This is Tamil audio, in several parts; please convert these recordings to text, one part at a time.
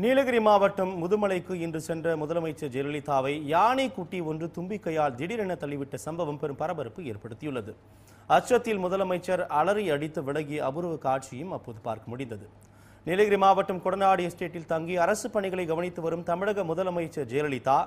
நீலகிரி மாவட்டம் முதுமலைக்கு இன்று சென்ற முதலமைச்சர் ஜெயலலிதாவை யானை குட்டி ஒன்று தும்பிக்கையால் திடீரென தள்ளிவிட்ட சம்பவம் பெரும் பரபரப்பு ஏற்படுத்தியுள்ளது. அச்சத்தில் முதலமைச்சர் அலறி அடித்து விலகிய அபூர்வ காட்சியும் அப்போது பார்க்க முடிந்தது. நீலகிரி மாவட்டம் கொடநாடு எஸ்டேட்டில் தங்கி அரசு பணிகளை கவனித்து வரும் தமிழக முதலமைச்சர் ஜெயலலிதா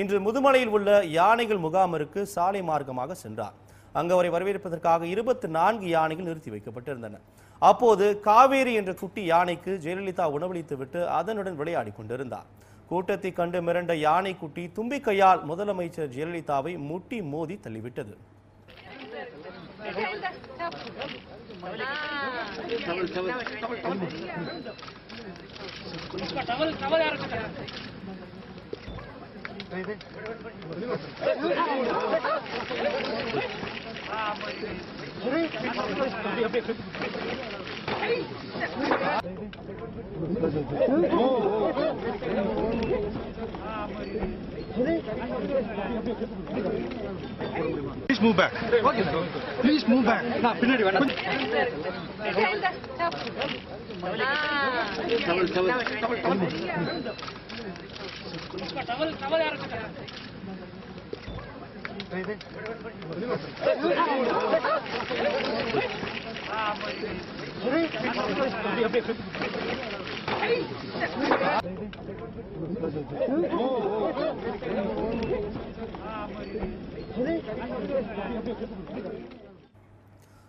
இன்று முதுமலையில் உள்ள யானைகள் முகாமிற்கு சாலை மார்க்கமாக சென்றார். அங்கு அவரை வரவேற்பதற்காக 24 யானைகள் நிறுத்தி வைக்கப்பட்டிருந்தன. அப்போது காவேரி என்ற குட்டி யானைக்கு ஜெயலலிதா உணவளித்துவிட்டு அதனுடன் விளையாடி கொண்டிருந்தார். கூட்டத்தை கண்டு மிரண்ட யானை குட்டி தும்பிக்கையால் முதலமைச்சர் ஜெயலலிதாவை முட்டி மோதி தள்ளிவிட்டது. Please move back. Please move back.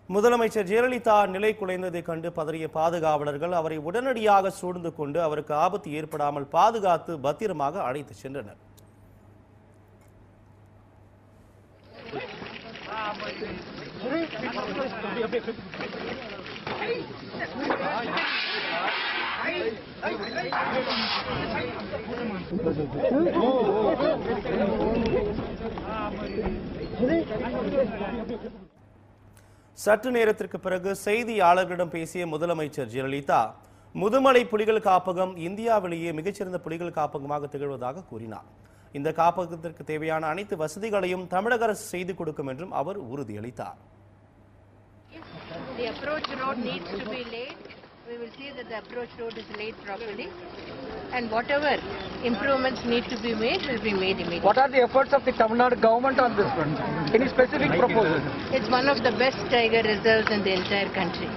முதலமைச்சர் ஜெயலலிதா நிலை குலைந்ததை கண்டு பதறிய பாதுகாவலர்கள் அவரை உடனடியாக சூழ்ந்து கொண்டு அவருக்கு ஆபத்து ஏற்படாமல் பாதுகாத்து பத்திரமாக அழைத்து சென்றனர். சற்று நேரத்திற்கு பிறகு செய்தியாளர்களிடம் பேசிய முதலமைச்சர் ஜெயலலிதா முதுமலை புலிகள் காப்பகம் இந்தியாவிலேயே மிகச்சிறந்த புலிகள் காப்பகமாக திகழ்வதாக கூறினார். இந்த காப்பகத்திற்கு தேவையான அனைத்து வசதிகளையும் தமிழக அரசு செய்து கொடுக்கும் என்றும் அவர் உறுதியளித்தார். We will see that the approach road is laid properly, and whatever improvements need to be made will be made immediately. What are the efforts of the Tamil Nadu government on this front? Any specific proposals? It's one of the best tiger reserves in the entire country.